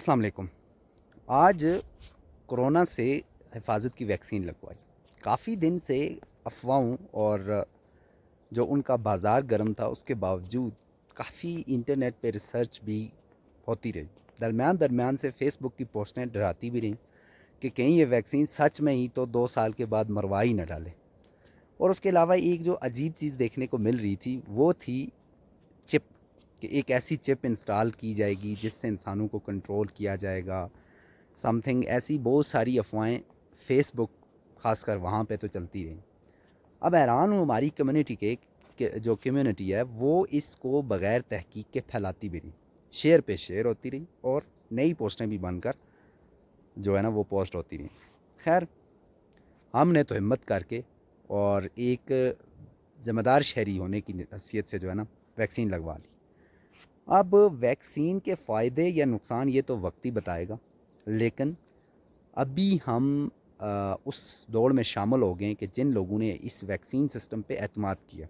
अस्सलाम वालेकुम। आज कोरोना से हिफाजत की वैक्सीन लगवाई। काफ़ी दिन से अफवाहों और जो उनका बाज़ार गर्म था उसके बावजूद काफ़ी इंटरनेट पे रिसर्च भी होती रही। दरमियान दरमियान से फेसबुक की पोस्टें डराती भी रहीं कि कहीं ये वैक्सीन सच में ही तो 2 साल के बाद मरवा ही न डाले। और उसके अलावा एक जो अजीब चीज़ देखने को मिल रही थी वो थी चिप, कि एक ऐसी चिप इंस्टॉल की जाएगी जिससे इंसानों को कंट्रोल किया जाएगा। समथिंग ऐसी बहुत सारी अफवाहें फेसबुक ख़ासकर वहाँ पे तो चलती रहीं। अब हैरान हूँ हमारी कम्युनिटी के जो कम्युनिटी है वो इसको बग़ैर तहकीक के फैलाती भी रही, शेयर पे शेयर होती रही और नई पोस्टें भी बनकर जो है ना वो पोस्ट होती रही। खैर, हमने तो हिम्मत करके और एक ज़िम्मेदार शहरी होने की हैसियत से जो है ना वैक्सीन लगवा ली। अब वैक्सीन के फ़ायदे या नुकसान ये तो वक्त ही बताएगा, लेकिन अभी हम उस दौड़ में शामिल हो गए हैं कि जिन लोगों ने इस वैक्सीन सिस्टम पे एतमाद किया।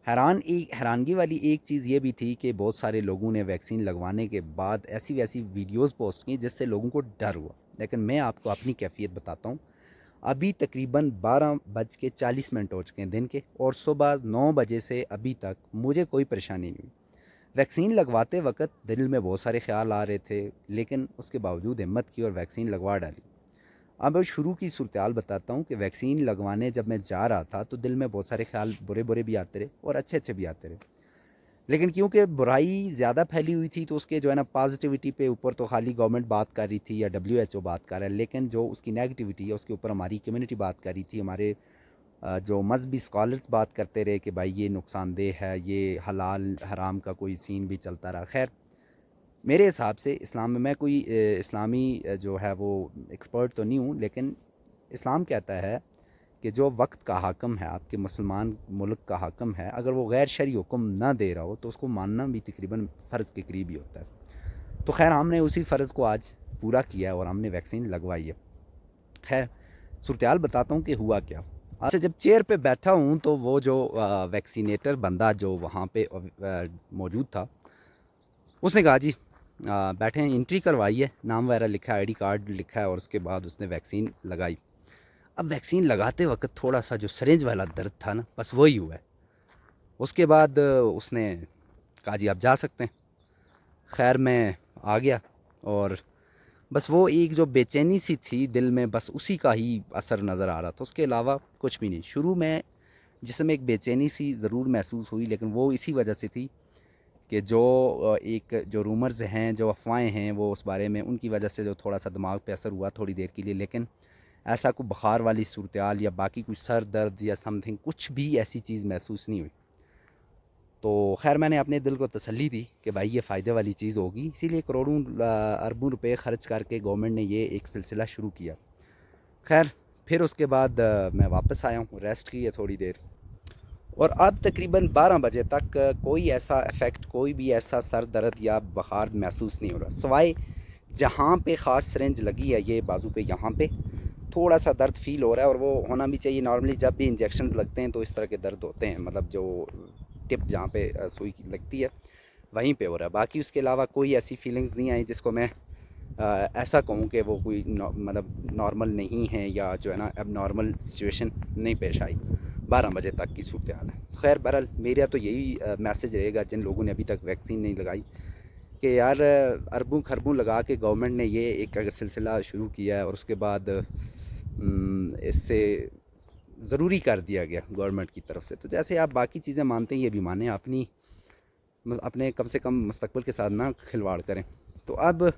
हैरानगी वाली एक चीज़ ये भी थी कि बहुत सारे लोगों ने वैक्सीन लगवाने के बाद ऐसी वैसी वीडियोस पोस्ट की जिससे लोगों को डर हुआ। लेकिन मैं आपको अपनी कैफियत बताता हूँ। अभी तकरीबन 12:40 हो चुके हैं दिन के, और सुबह 9 बजे से अभी तक मुझे कोई परेशानी नहीं हुई। वैक्सीन लगवाते वक्त दिल में बहुत सारे ख्याल आ रहे थे, लेकिन उसके बावजूद हिम्मत की और वैक्सीन लगवा डाली। अब शुरू की सूरत बताता हूँ कि वैक्सीन लगवाने जब मैं जा रहा था तो दिल में बहुत सारे ख्याल बुरे बुरे भी आते रहे और अच्छे अच्छे भी आते रहे। लेकिन क्योंकि बुराई ज़्यादा फैली हुई थी तो उसके जो है ना पॉजिटिविटी पे ऊपर तो खाली गवर्नमेंट बात कर रही थी या WHO बात कर रहा है, लेकिन जो उसकी नेगेटिविटी है उसके ऊपर हमारी कम्युनिटी बात कर रही थी। हमारे जो मजहबी स्कॉलर्स बात करते रहे कि भाई ये नुकसानदेह है, ये हलाल हराम का कोई सीन भी चलता रहा। खैर, मेरे हिसाब से इस्लाम में, मैं कोई इस्लामी जो है वो एक्सपर्ट तो नहीं हूँ, लेकिन इस्लाम कहता है कि जो वक्त का हाकम है, आपके मुसलमान मुल्क का हाकम है, अगर वो गैर शरई हुक्म ना दे रहा हो तो उसको मानना भी तकरीबन फ़र्ज़ के करीब ही होता है। तो खैर, हमने उसी फ़र्ज़ को आज पूरा किया है और हमने वैक्सीन लगवाई है। खैर, सूरत बताता हूँ कि हुआ क्या। अच्छा, जब चेयर पे बैठा हूँ तो वो जो वैक्सीनेटर बंदा जो वहाँ पे मौजूद था, उसने कहा जी बैठे हैं, एंट्री करवाई है, नाम वगैरह लिखा है, ID कार्ड लिखा है, और उसके बाद उसने वैक्सीन लगाई। अब वैक्सीन लगाते वक्त थोड़ा सा जो सरेंज वाला दर्द था ना, बस वही हुआ है। उसके बाद उसने कहा जी आप जा सकते हैं। खैर, मैं आ गया और बस वो एक जो बेचैनी सी थी दिल में, बस उसी का ही असर नज़र आ रहा था, उसके अलावा कुछ भी नहीं। शुरू में जिसमें एक बेचैनी सी ज़रूर महसूस हुई, लेकिन वो इसी वजह से थी कि जो एक जो रूमर्स हैं, जो अफ़वाहें हैं, वो उस बारे में उनकी वजह से जो थोड़ा सा दिमाग पे असर हुआ थोड़ी देर के लिए। लेकिन ऐसा कोई बुखार वाली सूरत या बाकी कुछ सर दर्द या समथिंग कुछ भी ऐसी चीज़ महसूस नहीं हुई। तो खैर, मैंने अपने दिल को तसल्ली दी कि भाई ये फ़ायदे वाली चीज़ होगी, इसीलिए करोड़ों अरबों रुपए ख़र्च करके गवर्नमेंट ने ये एक सिलसिला शुरू किया। खैर, फिर उसके बाद मैं वापस आया हूँ, रेस्ट की है थोड़ी देर, और अब तकरीबन 12 बजे तक कोई ऐसा इफ़ेक्ट, कोई भी ऐसा सर दर्द या बुखार महसूस नहीं हो रहा, सिवाय जहाँ पे ख़ास सिरिंज लगी है, ये बाजू पे यहाँ पे थोड़ा सा दर्द फील हो रहा है, और वो होना भी चाहिए। नॉर्मली जब भी इंजेक्शंस लगते हैं तो इस तरह के दर्द होते हैं, मतलब जो टिप जहाँ पे सुई की लगती है वहीं पे हो रहा है। बाकी उसके अलावा कोई ऐसी फीलिंग्स नहीं आई जिसको मैं ऐसा कहूँ कि वो कोई मतलब नॉर्मल नहीं है या जो है ना अब नॉर्मल सिचुएशन नहीं पेश आई। 12 बजे तक की सूरत हाल है। खैर, बहरहाल मेरा तो यही मैसेज रहेगा जिन लोगों ने अभी तक वैक्सीन नहीं लगाई, कि यार अरबों खरबों लगा के गवर्नमेंट ने ये एक अगर सिलसिला शुरू किया है और उसके बाद इससे ज़रूरी कर दिया गया गवर्नमेंट की तरफ से, तो जैसे आप बाकी चीज़ें मानते हैं ये भी मानें, अपने कम से कम मुस्तकबिल के साथ ना खिलवाड़ करें। तो अब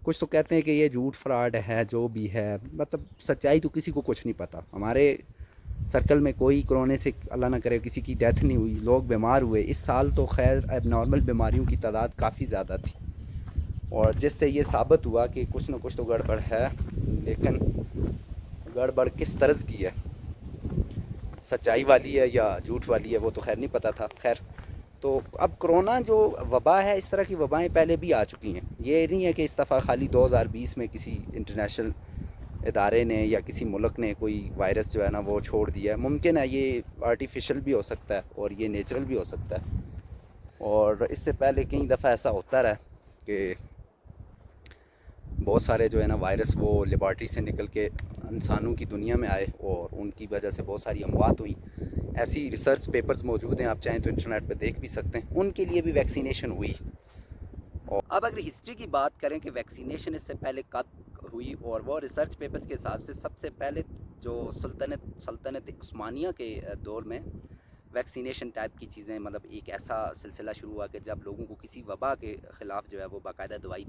कुछ तो कहते हैं कि ये झूठ फ्रॉड है, जो भी है, मतलब सच्चाई तो किसी को कुछ नहीं पता। हमारे सर्कल में कोई कोरोना से अल्लाह ना करे किसी की डेथ नहीं हुई, लोग बीमार हुए इस साल तो खैर अब नॉर्मल बीमारियों की तादाद काफ़ी ज़्यादा थी, और जिससे ये साबित हुआ कि कुछ ना कुछ तो गड़बड़ है। लेकिन गड़बड़ किस तरह की है, सच्चाई वाली है या झूठ वाली है, वो तो खैर नहीं पता था। खैर, तो अब कोरोना जो वबा है, इस तरह की वबाएं पहले भी आ चुकी हैं। ये नहीं है कि इस दफ़ा खाली 2020 में किसी इंटरनेशनल इदारे ने या किसी मुल्क ने कोई वायरस जो है ना वो छोड़ दिया है। मुमकिन है ये आर्टिफिशियल भी हो सकता है और ये नेचुरल भी हो सकता है, और इससे पहले कई दफ़ा ऐसा होता रहा कि بہت سارے جو ہے نا وائرس وہ لیبارٹری سے نکل کے انسانوں کی دنیا میں آئے اور ان کی وجہ سے بہت ساری اموات ہوئیں. ایسی ریسرچ پیپرز موجود ہیں, آپ چاہیں تو انٹرنیٹ پہ دیکھ بھی سکتے ہیں. ان کے لیے بھی ویکسینیشن ہوئی. اور اب اگر ہسٹری کی بات کریں کہ ویکسینیشن اس سے پہلے کب ہوئی, اور وہ ریسرچ پیپرز کے حساب سے سب سے پہلے جو سلطنت عثمانیہ کے دور میں ویکسینیشن ٹائپ کی چیزیں, مطلب ایک ایسا سلسلہ شروع ہوا کہ جب لوگوں کو کسی وبا کے خلاف جو ہے وہ باقاعدہ دوائی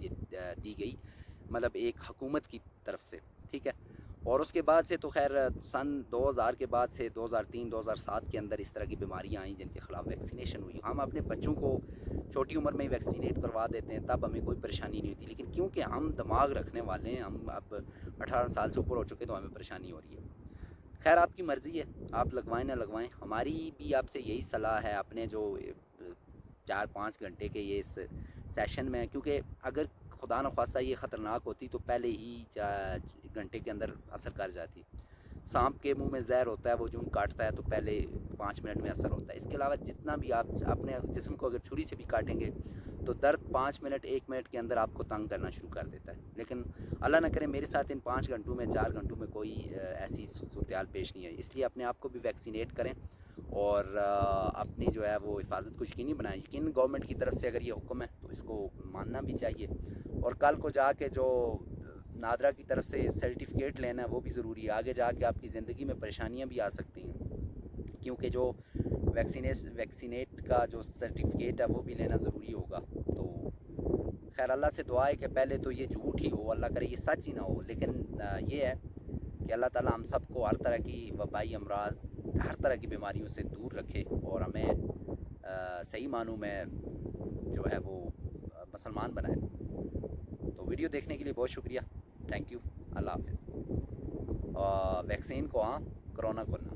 دی گئی, مطلب ایک حکومت کی طرف سے, ٹھیک ہے. اور اس کے بعد سے تو خیر سن 2000 کے بعد سے 2003 2007 کے اندر اس طرح کی بیماریاں آئیں جن کے خلاف ویکسینیشن ہوئی. ہم اپنے بچوں کو چھوٹی عمر میں ہی ویکسینیٹ کروا دیتے ہیں, تب ہمیں کوئی پریشانی نہیں ہوتی, لیکن کیونکہ ہم دماغ رکھنے والے ہیں, ہم اب 18 سال سے اوپر ہو چکے تو ہمیں پریشانی ہو رہی ہے. خیر آپ کی مرضی ہے, آپ لگوائیں نہ لگوائیں. ہماری بھی آپ سے یہی صلاح ہے اپنے جو 4-5 گھنٹے کے یہ اس سیشن میں, کیونکہ اگر خدا نخواستہ یہ خطرناک ہوتی تو پہلے ہی گھنٹے کے اندر اثر کر جاتی. سانپ کے منہ میں زہر ہوتا ہے, وہ جو کاٹتا ہے تو پہلے 5 منٹ میں اثر ہوتا ہے. اس کے علاوہ جتنا بھی آپ اپنے جسم کو اگر چھری سے بھی کاٹیں گے تو درد 5 منٹ 1 منٹ کے اندر آپ کو تنگ کرنا شروع کر دیتا ہے. لیکن اللہ نہ کرے میرے ساتھ ان 5 گھنٹوں میں 4 گھنٹوں میں کوئی ایسی صورتحال پیش نہیں ہے. اس لیے اپنے آپ کو بھی ویکسینیٹ کریں اور اپنی جو ہے وہ حفاظت کو یقینی بنائیں. یقین گورنمنٹ کی طرف سے اگر یہ حکم ہے تو اس کو ماننا بھی چاہیے, اور کل کو جا کے جو نادرا کی طرف سے سرٹیفکیٹ لینا ہے وہ بھی ضروری ہے. آگے جا کے آپ کی زندگی میں پریشانیاں بھی آ سکتی ہیں, کیونکہ جو ویکسینیٹ کا جو سرٹیفکیٹ ہے وہ بھی لینا ضروری ہوگا. تو خیر اللہ سے دعا ہے کہ پہلے تو یہ جھوٹ ہی ہو, اللہ کرے یہ سچ ہی نہ ہو, لیکن یہ ہے کہ اللہ تعالیٰ ہم سب کو ہر طرح کی وبائی امراض, ہر طرح کی بیماریوں سے دور رکھے, اور ہمیں صحیح معنوں میں جو ہے وہ مسلمان بنائے. تو ویڈیو دیکھنے کے لیے بہت شکریہ, تھینک یو, اللہ حافظ. ویکسین کو ہاں, کرونا کو نہ.